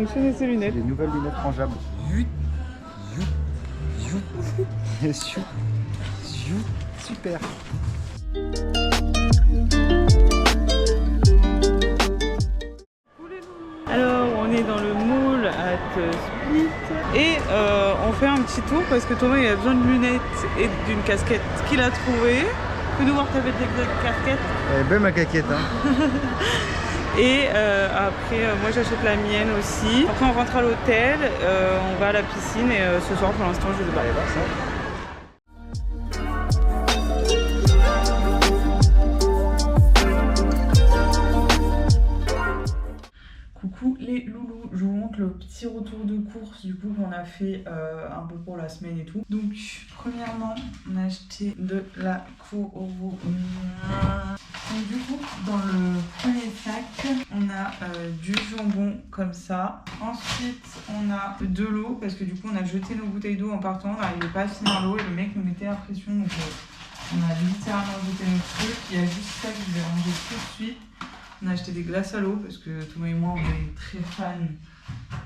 fonctionner ces lunettes. Les nouvelles lunettes rangeables. Super. Alors on est dans le mall at Split et on fait un petit tour parce que Thomas il a besoin de lunettes et d'une casquette qu'il a trouvée. Fais-nous voir ta bête casquette. Elle est belle ma caquette hein. Et après moi j'achète la mienne aussi. Après on rentre à l'hôtel, on va à la piscine et ce soir pour l'instant je vais pas aller voir ça. Coucou les loulous, je vous montre le petit retour de course du coup qu'on a fait un peu pour la semaine et tout. Donc premièrement on a acheté de la Koro. Donc du coup dans le premier sac on a du jambon comme ça. Ensuite on a de l'eau parce que du coup on a jeté nos bouteilles d'eau en partant, on n'arrivait pas à finir l'eau et le mec nous mettait la pression donc on a littéralement jeté nos trucs. Il y a juste ça que je vais ranger tout de suite. On a acheté des glaces à l'eau parce que Thomas et moi on est très fans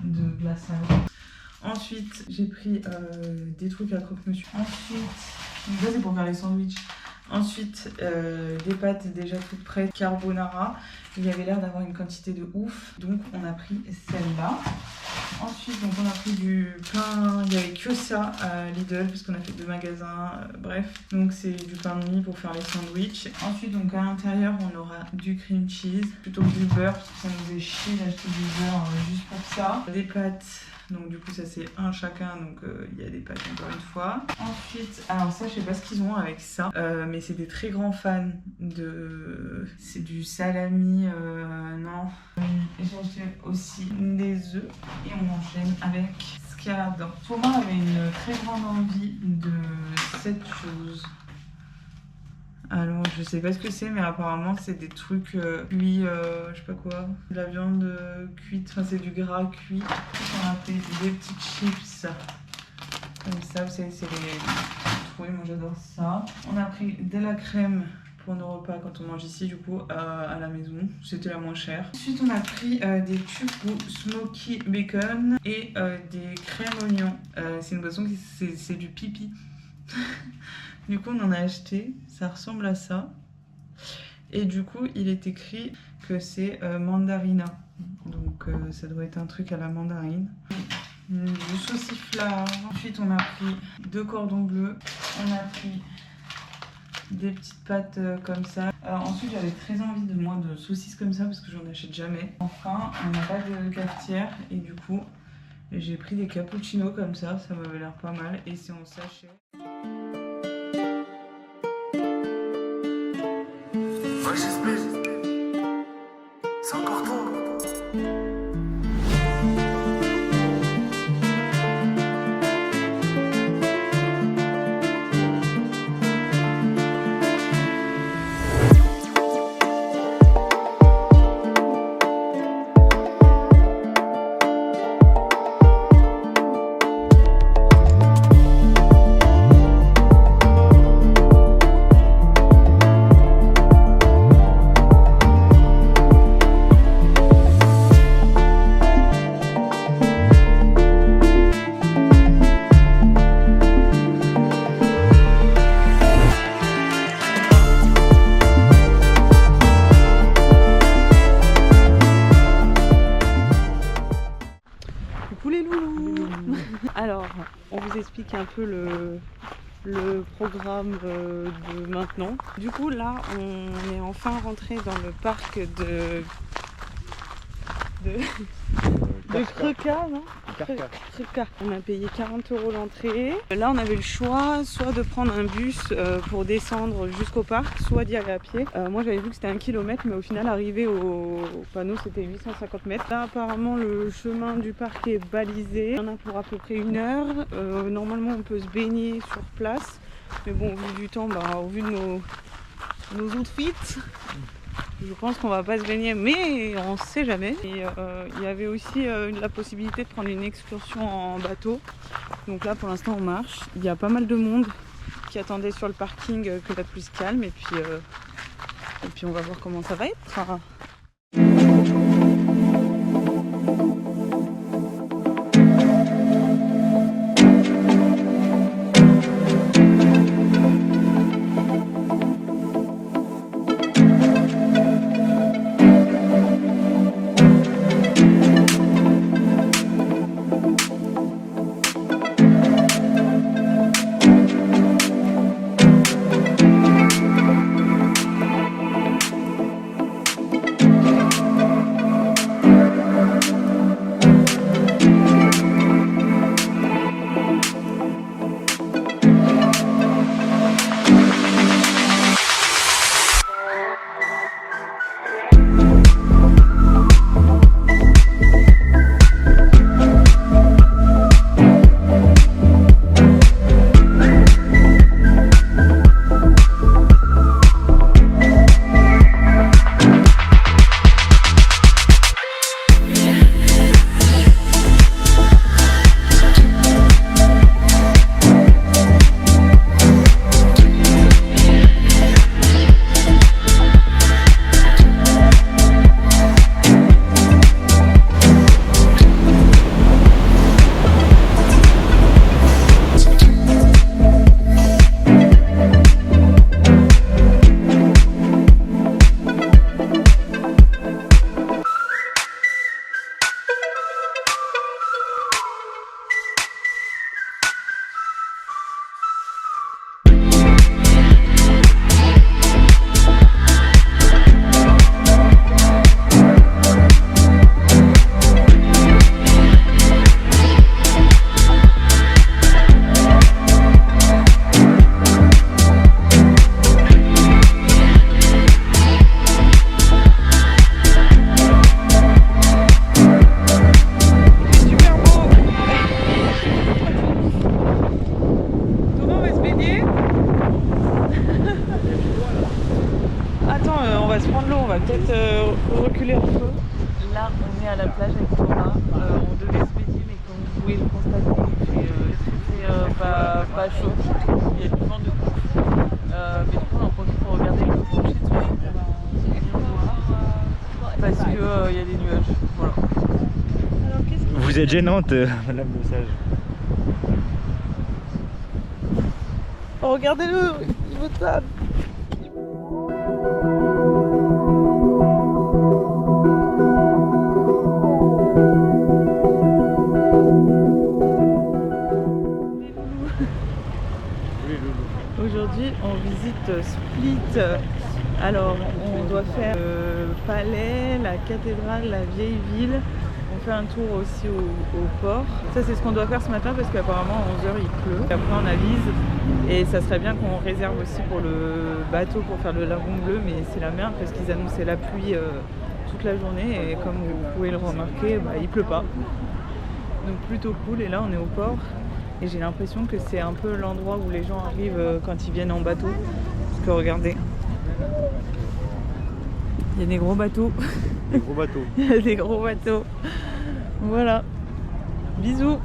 de glace à l'eau. Ensuite j'ai pris des trucs à croque-monsieur. Ensuite, donc ça c'est pour faire les sandwichs. Ensuite des pâtes déjà toutes prêtes, carbonara. Il y avait l'air d'avoir une quantité de ouf, donc on a pris celle-là. Ensuite donc on a pris du pain, il n'y avait que ça à Lidl parce qu'on a fait 2 magasins, bref. Donc c'est du pain de mie pour faire les sandwichs. Ensuite donc à l'intérieur on aura du cream cheese plutôt que du beurre parce que ça nous faisait chier d'acheter du beurre juste pour ça. Des pâtes. Donc du coup ça c'est un chacun, donc il y a des pâtes encore une fois. Ensuite, alors ça je sais pas ce qu'ils ont avec ça, mais c'est des très grands fans de... C'est du salami, non. Et j'ai acheté aussi des œufs et on enchaîne avec ce qu'il y a là-dedans. Thomas avait une très grande envie de cette chose. Alors je sais pas ce que c'est mais apparemment c'est des trucs cuits, je sais pas quoi, de la viande cuite, enfin c'est du gras cuit. On a pris des petites chips comme ça, vous savez c'est les trouilles, moi j'adore ça. On a pris de la crème pour nos repas quand on mange ici du coup à la maison, c'était la moins chère. Ensuite on a pris des chucrous smoky bacon et des crèmes oignons. C'est une boisson qui c'est du pipi. Du coup on en a acheté, ça ressemble à ça. Et du coup il est écrit que c'est mandarina. Donc ça doit être un truc à la mandarine. Du sauciflard. Ensuite on a pris 2 cordons bleus. On a pris des petites pâtes comme ça. Ensuite j'avais très envie de saucisses comme ça parce que j'en achète jamais. Enfin on n'a pas de cafetière et du coup j'ai pris des cappuccinos comme ça m'avait l'air pas mal et c'est en sachet. C'est encore toi. Alors, on vous explique un peu le programme de maintenant. Du coup, là, on est enfin rentré dans le parc de Krka, non ? Krka. On a payé 40 € l'entrée. Là, on avait le choix soit de prendre un bus pour descendre jusqu'au parc, soit d'y aller à pied. Moi, j'avais vu que c'était 1 km, mais au final, arrivé au panneau, c'était 850 mètres. Là, apparemment, le chemin du parc est balisé. Il y en a pour à peu près 1 heure. Normalement, on peut se baigner sur place. Mais bon, au vu du temps, au vu de nos outfits, je pense qu'on va pas se baigner, mais on sait jamais. Et il y avait aussi la possibilité de prendre une excursion en bateau. Donc là, pour l'instant, on marche. Il y a pas mal de monde qui attendait sur le parking que la pluie se calme. Et puis on va voir comment ça va être. C'est pas chaud, il y a du vent de ouf. Mais du coup on en profite pour regarder le coucher de soleil qu'on va venir voir parce qu'il y a des nuages. Voilà. Vous êtes gênante, Madame Le Sage. Oh, regardez-le, il veut ça. Aujourd'hui, on visite Split. Alors, on doit faire le palais, la cathédrale, la vieille ville. On fait un tour aussi au port. Ça, c'est ce qu'on doit faire ce matin parce qu'apparemment, à 11h, il pleut. Et après, on avise. Et ça serait bien qu'on réserve aussi pour le bateau pour faire le lagon bleu. Mais c'est la merde parce qu'ils annonçaient la pluie toute la journée. Et comme vous pouvez le remarquer, il pleut pas. Donc, plutôt cool. Et là, on est au port. Et j'ai l'impression que c'est un peu l'endroit où les gens arrivent quand ils viennent en bateau. Parce que regardez, il y a des gros bateaux. Des gros bateaux. Il y a des gros bateaux. Voilà. Bisous.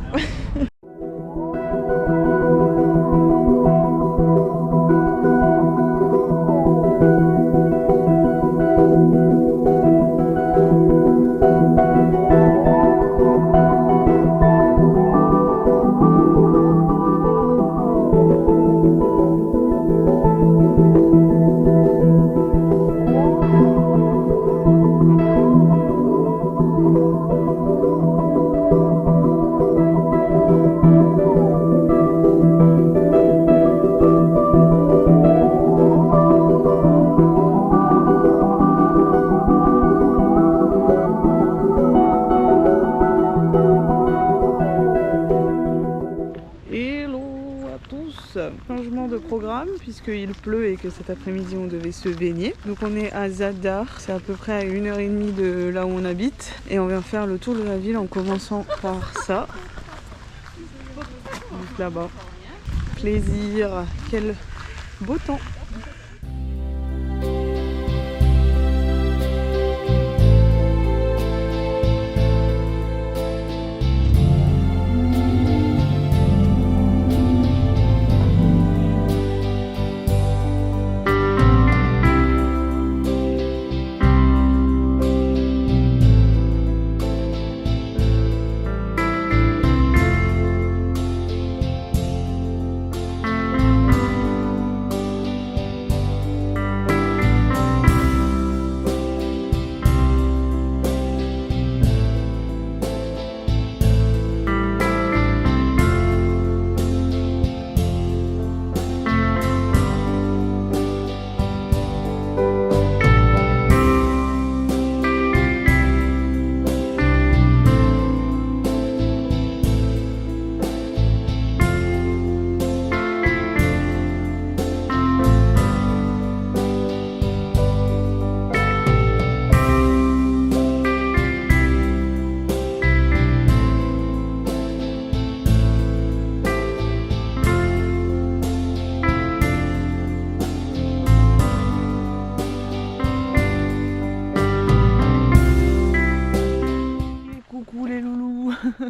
Changement de programme puisqu'il pleut et que cet après-midi on devait se baigner. Donc on est à Zadar, c'est à peu près à 1h30 de là où on habite et on vient faire le tour de la ville en commençant par ça. Donc là-bas. Plaisir, quel beau temps.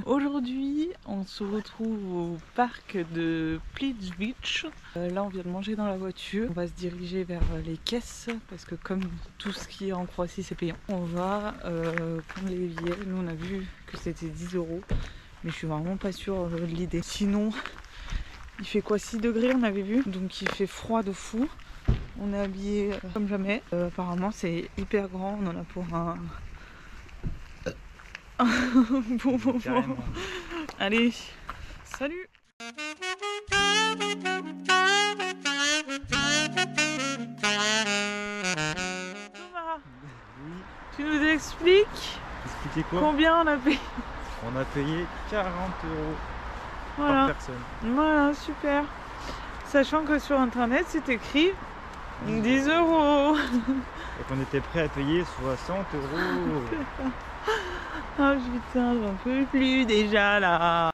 Aujourd'hui, on se retrouve au parc de Pleats Beach. Là, on vient de manger dans la voiture. On va se diriger vers les caisses parce que comme tout ce qui est en Croatie, c'est payant. On va prendre les billets. Nous, on a vu que c'était 10 €. Mais je suis vraiment pas sûre de l'idée. Sinon, il fait quoi, 6 degrés, on avait vu. Donc, il fait froid de fou. On est habillé comme jamais. Apparemment, c'est hyper grand. On en a pour un... bon. Allez, salut. Thomas, Oui. tu nous expliques Expliquez quoi? combien on a payé? On a payé 40 € Voilà. par personne. Voilà, super. Sachant que sur internet c'est écrit 10 €. Et qu'on était prêt à payer 60 €. Ah putain, j'en peux plus déjà là.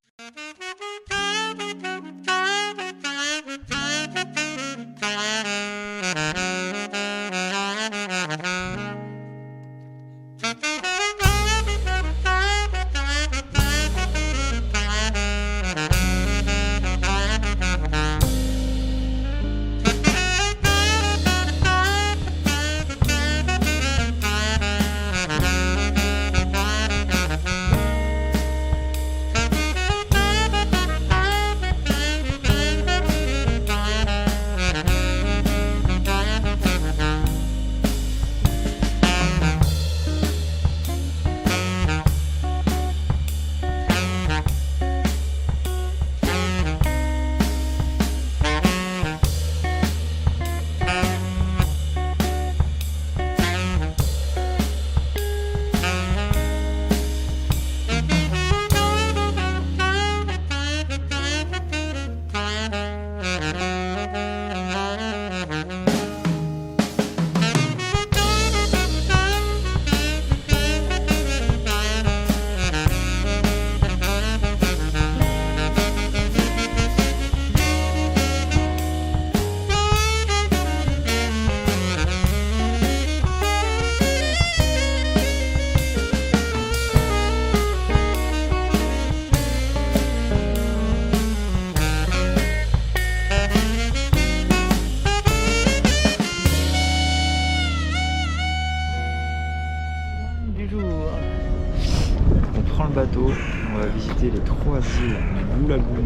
visiter les 3 îles du Blue Lagoon.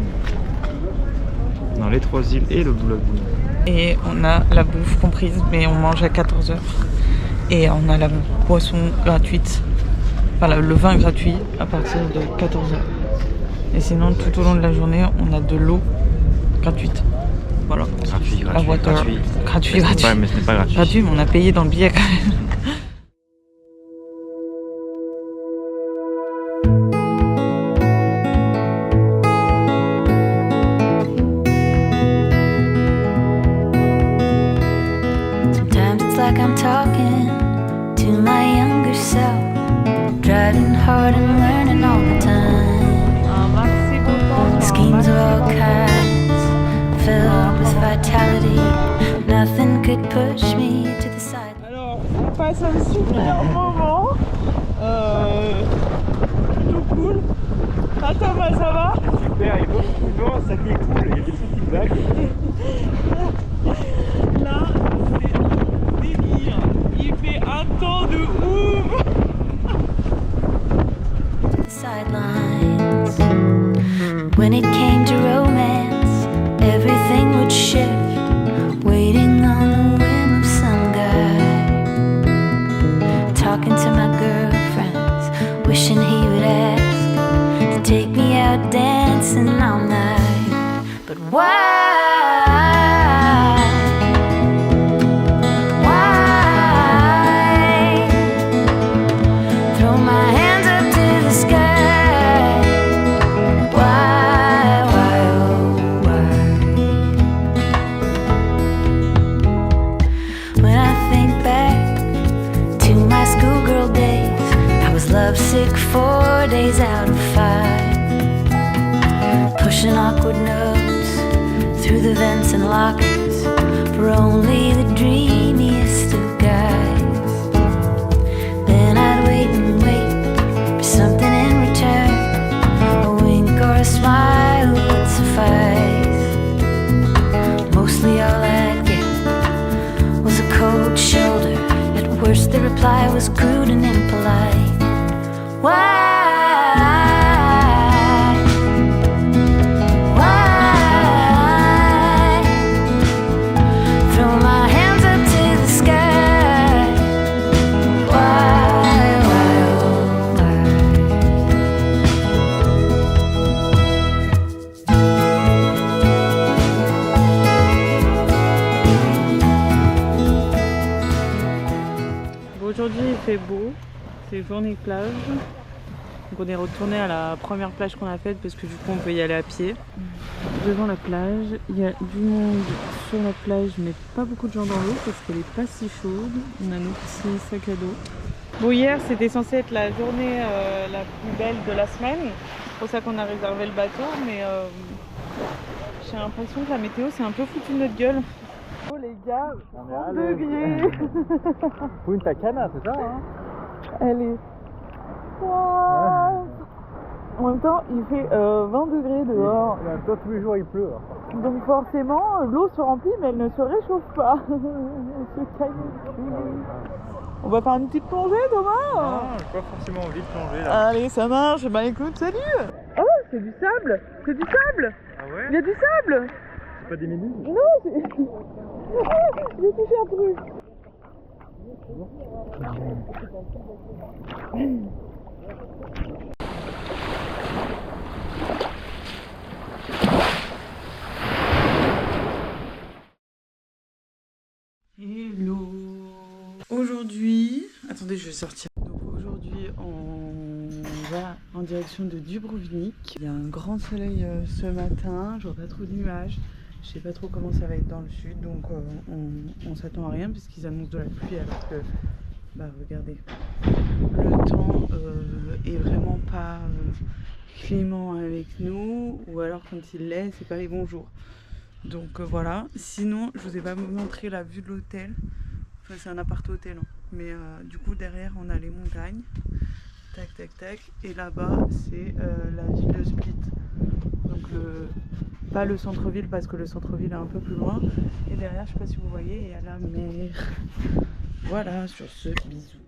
Non, les 3 îles et le Blue Lagoon. Et on a la bouffe comprise, mais on mange à 14h. Et on a la boisson gratuite, enfin le vin gratuit à partir de 14h. Et sinon, tout au long de la journée, on a de l'eau gratuite. Voilà. Gratuit. La water. Gratuit. Mais ce n'est pas gratuit. Gratuit, mais on a payé dans le billet quand même. I'm talking to my younger self, driving hard and learning all the time. Schemes of all kinds, filled with vitality. Nothing could push me to the side. Alors, on passe un super moment. Plutôt cool. Ah Thomas, ça va? Super, il vaut beaucoup de vent, ça qui est cool, il y a des petites blagues. Là, c'est délire. Il fait un temps de ouf. Sidelines. When it came to romance, everything would shift. Waiting on the whim of some guy. Talking to my girlfriends, wishing he would ask to take me out dancing all night. But why? Lovesick 4 days out of 5, pushing awkward notes through the vents and lockers for only the dreamiest of guys. Then I'd wait and wait for something in return. A wink or a smile would suffice. Mostly all I'd get was a cold shoulder. At worst the reply was crude and impolite. Why? Throw my hands up to the sky. Why, oh, why? Bon, aujourd'hui il fait beau. C'est journée plage. Donc on est retourné à la première plage qu'on a faite parce que du coup on peut y aller à pied. Devant la plage, il y a du monde sur la plage mais pas beaucoup de gens dans l'eau parce qu'elle est pas si chaude. On a nos petits sacs à dos. Bon, hier c'était censé être la journée la plus belle de la semaine. C'est pour ça qu'on a réservé le bateau, mais j'ai l'impression que la météo s'est un peu foutu de notre gueule. Oh les gars, 30 degrés. Punta Cana, c'est ça hein? Elle est... Wow. En même temps, il fait 20 degrés dehors. En même temps, tous les jours il pleut. Donc forcément, l'eau se remplit, mais elle ne se réchauffe pas. Elle se caille. On va faire une petite plongée, Thomas? Non, j'ai pas forcément envie de plonger là. Allez, ça marche. Bah écoute, salut. Oh, c'est du sable. C'est du sable. Ah ouais? Il y a du sable. C'est pas des méduses? Non, c'est... J'ai touché un truc. Hello. Aujourd'hui, attendez, je vais sortir. Donc aujourd'hui, on va en direction de Dubrovnik. Il y a un grand soleil ce matin, je vois pas trop de nuages. Je sais pas trop comment ça va être dans le sud, donc on s'attend à rien puisqu'ils annoncent de la pluie alors que, bah regardez, le temps est vraiment pas clément avec nous, ou alors quand il l'est, c'est pas les bons jours. Donc voilà, sinon je vous ai pas montré la vue de l'hôtel. Enfin c'est un appart-hôtel, hein. Mais du coup derrière on a les montagnes, tac tac tac, et là-bas c'est la ville de Split. Donc pas le centre-ville parce que le centre-ville est un peu plus loin. Et derrière, je sais pas si vous voyez, il y a la mer. Voilà, sur ce, bisous.